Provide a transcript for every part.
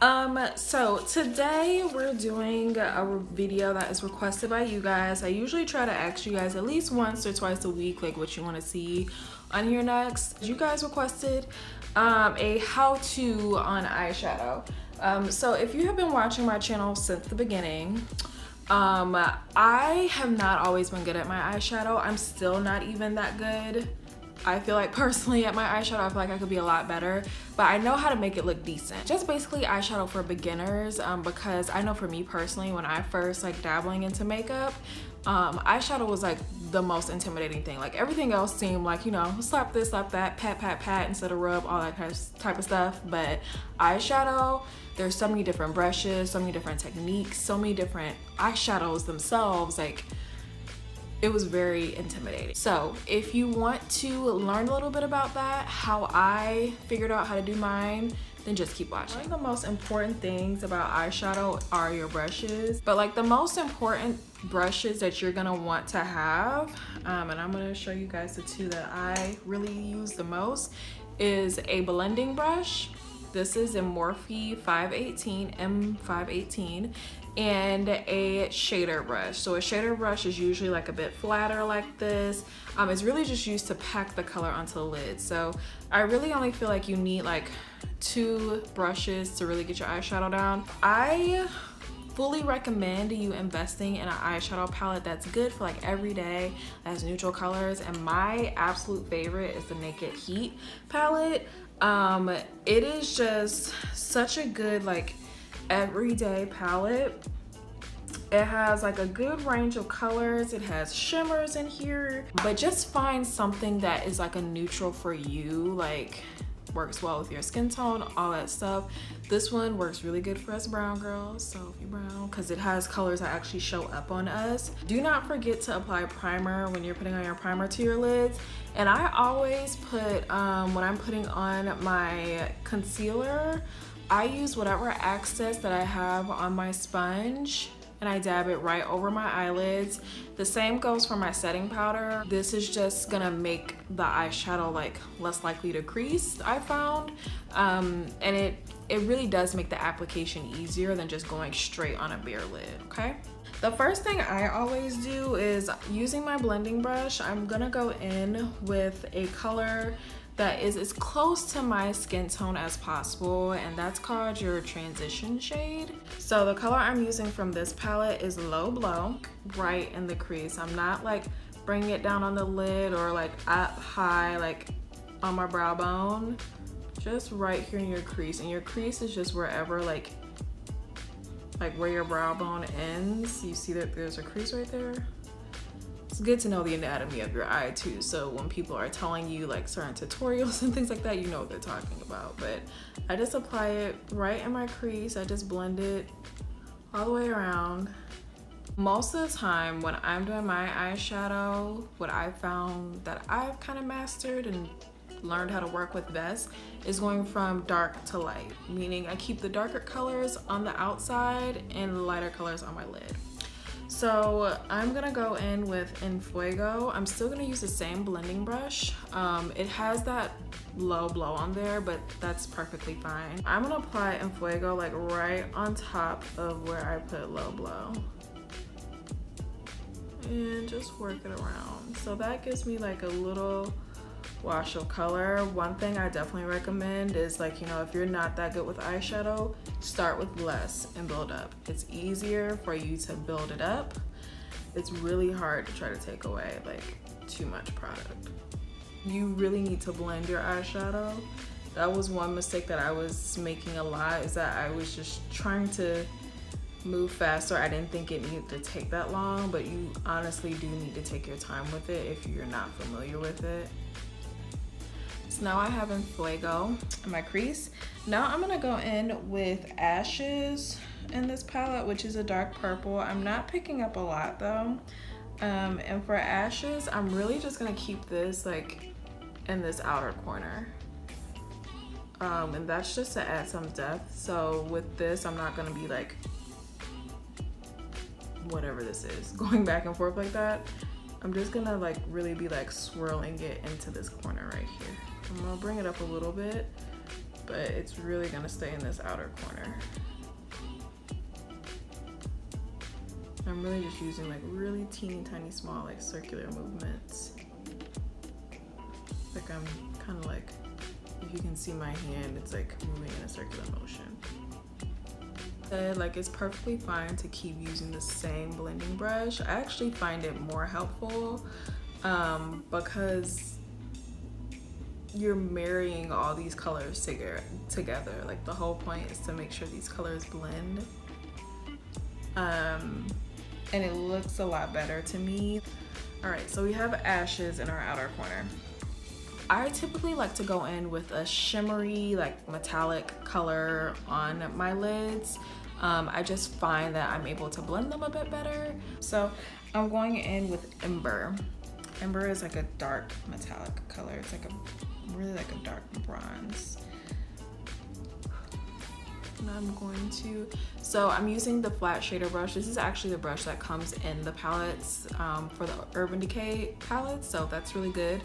So today we're doing a video that is requested by you guys. I usually try to ask you guys at least once or twice a week, like what you want to see on here next. You guys requested a how-to on eyeshadow. So if you have been watching my channel since the beginning, I have not always been good at my eyeshadow. I'm still not even that good. I feel like personally at my eyeshadow, I feel like I could be a lot better, but I know how to make it look decent. Just basically eyeshadow for beginners, because I know for me personally, when I first like dabbling into makeup, eyeshadow was like the most intimidating thing. Like everything else seemed like, you know, slap this, slap that, pat, pat, pat instead of rub, all that kind of type of stuff. But eyeshadow, there's so many different brushes, so many different techniques, so many different eyeshadows themselves. Like, it was very intimidating. So if you want to learn a little bit about that, how I figured out how to do mine, then just keep watching. One of the most important things about eyeshadow are your brushes, but like the most important brushes that you're gonna want to have, and I'm gonna show you guys the two that I really use the most, is a blending brush. This is a Morphe 518, M518, and a shader brush. So a shader brush is usually like a bit flatter like this. It's really just used to pack the color onto the lid. So I really only feel like you need like 2 brushes to really get your eyeshadow down. I fully recommend you investing in an eyeshadow palette that's good for like every day, that has neutral colors, and my absolute favorite is the Naked Heat palette. It is just such a good like everyday palette. It has like a good range of colors, it has shimmers in here, but just find something that is like a neutral for you, like works well with your skin tone, all that stuff. This one works really good for us brown girls, so if you're brown, because it has colors that actually show up on us. Do not forget to apply primer when you're putting on your primer to your lids. And I always put, when I'm putting on my concealer, I use whatever excess that I have on my sponge and I dab it right over my eyelids. The same goes for my setting powder. This is just gonna make the eyeshadow like less likely to crease, I found. And it really does make the application easier than just going straight on a bare lid, okay? The first thing I always do is using my blending brush, I'm gonna go in with a color that is as close to my skin tone as possible, and that's called your transition shade. So the color I'm using from this palette is Low Blow, right in the crease. I'm not like bringing it down on the lid or like up high like on my brow bone, just right here in your crease. And your crease is just wherever like where your brow bone ends. You see that there's a crease right there? It's good to know the anatomy of your eye too, so when people are telling you like certain tutorials and things like that, you know what they're talking about. But I just apply it right in my crease. I just blend it all the way around. Most of the time when I'm doing my eyeshadow, what I've found that I've kind of mastered and learned how to work with best is going from dark to light, meaning I keep the darker colors on the outside and lighter colors on my lid. So I'm gonna go in with Fuego. I'm still gonna use the same blending brush. It has that Low Blow on there, but that's perfectly fine. I'm gonna apply Fuego like right on top of where I put Low Blow. And just work it around. So that gives me like a little wash of color. One thing I definitely recommend is like, you know, if you're not that good with eyeshadow, start with less and build up. It's easier for you to build it up. It's really hard to try to take away like too much product. You really need to blend your eyeshadow. That was one mistake that I was making a lot, is that I was just trying to move faster. I didn't think it needed to take that long, but you honestly do need to take your time with it if you're not familiar with it. So now I have Fuego in my crease. Now I'm gonna go in with Ashes in this palette, which is a dark purple. I'm not picking up a lot though. And for Ashes, I'm really just gonna keep this like in this outer corner. And that's just to add some depth. So with this, I'm not gonna be like, whatever this is, going back and forth like that. I'm just gonna like really be like swirling it into this corner right here. I'm gonna bring it up a little bit but it's really gonna stay in this outer corner. I'm really just using like really teeny tiny small like circular movements. Like I'm kind of like, if you can see my hand, it's like moving in a circular motion. Like it's perfectly fine to keep using the same blending brush. I actually find it more helpful because you're marrying all these colors together. Like the whole point is to make sure these colors blend. And it looks a lot better to me. All right, so we have ashes in our outer corner. I typically like to go in with a shimmery, like metallic color on my lids. I just find that I'm able to blend them a bit better. So I'm going in with Ember. Ember is like a dark metallic color. It's like really like a dark bronze. And I'm going to, so I'm using the flat shader brush. This is actually the brush that comes in the palettes for the Urban Decay palettes, so that's really good.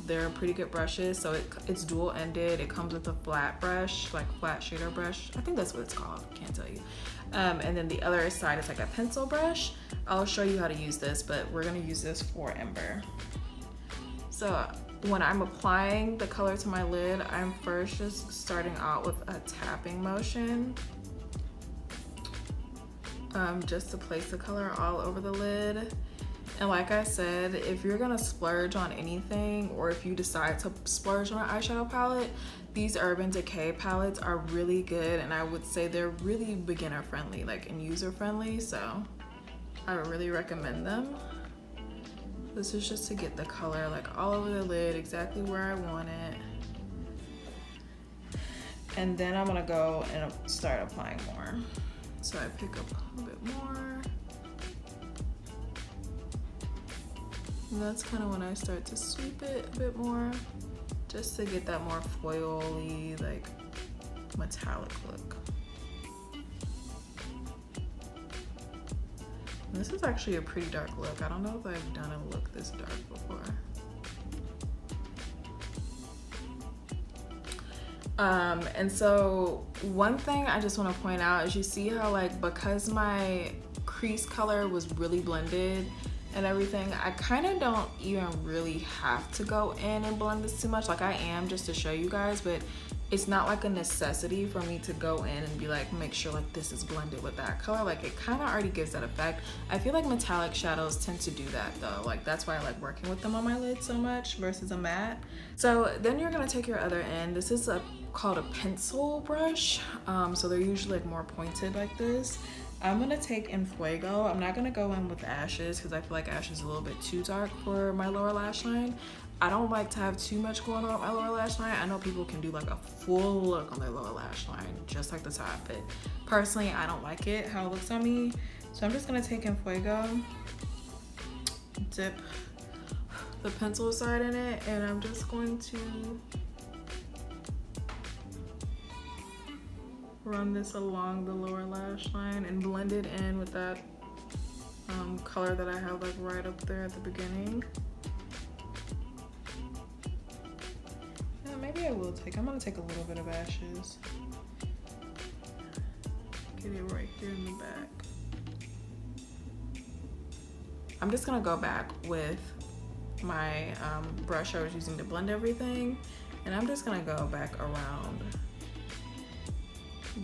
They're pretty good brushes. So it's dual ended. It comes with a flat brush, like flat shader brush. I think that's what it's called, can't tell you. And then the other side is like a pencil brush. I'll show you how to use this, but we're gonna use this for Ember. So when I'm applying the color to my lid, I'm first just starting out with a tapping motion, just to place the color all over the lid. And like I said, if you're gonna splurge on anything, or if you decide to splurge on an eyeshadow palette, these Urban Decay palettes are really good, and I would say they're really beginner friendly, like and user friendly, so I would really recommend them. This is just to get the color like all over the lid, exactly where I want it. And then I'm gonna go and start applying more. So I pick up a little bit more. And that's kind of when I start to sweep it a bit more, just to get that more foily, like metallic look. This is actually a pretty dark look. I don't know if I've done a look this dark before. And so one thing I just want to point out is you see how like, because my crease color was really blended and everything, I kind of don't even really have to go in and blend this too much. Like I am, just to show you guys, but it's not like a necessity for me to go in and be like, make sure like this is blended with that color. Like it kind of already gives that effect. I feel like metallic shadows tend to do that though. Like that's why I like working with them on my lid so much versus a matte. So then you're gonna take your other end. This is called a pencil brush. So they're usually like more pointed like this. I'm gonna take in Fuego. I'm not gonna go in with ashes because I feel like ashes is a little bit too dark for my lower lash line. I don't like to have too much going on with my lower lash line. I know people can do like a full look on their lower lash line, just like the top, but personally, I don't like it, how it looks on me. So I'm just gonna take in Fuego, dip the pencil side in it, and I'm just going to run this along the lower lash line and blend it in with that color that I have like right up there at the beginning. Maybe I'm gonna take a little bit of ashes. Get it right here in the back. I'm just gonna go back with my brush I was using to blend everything, and I'm just gonna go back around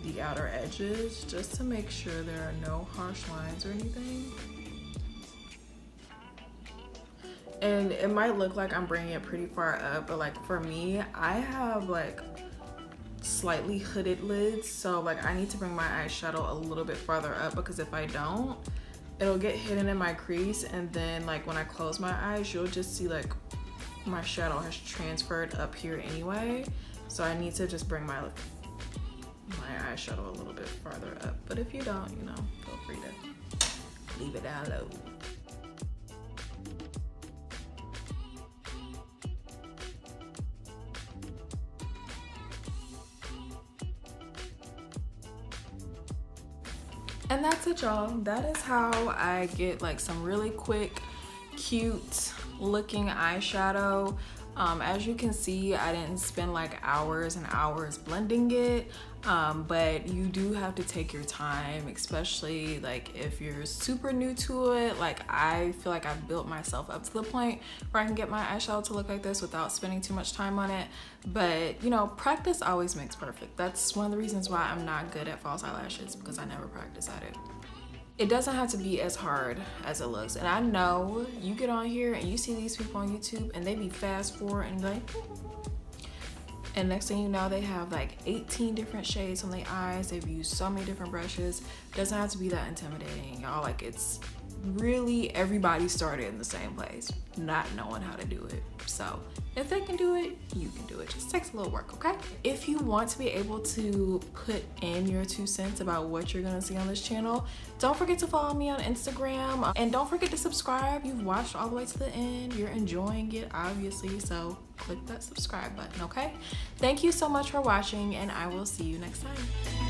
the outer edges just to make sure there are no harsh lines or anything. And it might look like I'm bringing it pretty far up, but like for me, I have like slightly hooded lids, so like I need to bring my eyeshadow a little bit farther up, because if I don't, it'll get hidden in my crease, and then like when I close my eyes, you'll just see like my shadow has transferred up here anyway. So I need to just bring my eyeshadow a little bit farther up. But if you don't, you know, feel free to leave it down low. And that's it, y'all. That is how I get like some really quick, cute looking eyeshadow. As you can see, I didn't spend like hours and hours blending it, but you do have to take your time, especially like if you're super new to it. Like I feel like I've built myself up to the point where I can get my eyeshadow to look like this without spending too much time on it. But you know, practice always makes perfect. That's one of the reasons why I'm not good at false eyelashes, because I never practice at it. It doesn't have to be as hard as it looks. And I know you get on here and you see these people on YouTube and they be fast forward and like, and next thing you know, they have like 18 different shades on their eyes. They've used so many different brushes. It doesn't have to be that intimidating, y'all. Like, it's really, everybody started in the same place, not knowing how to do it. So if they can do it, you can do it. Just takes a little work, okay? If you want to be able to put in your 2 cents about what you're gonna see on this channel, don't forget to follow me on Instagram, and don't forget to subscribe. You've watched all the way to the end, you're enjoying it obviously, so click that subscribe button, okay? Thank you so much for watching, and I will see you next time.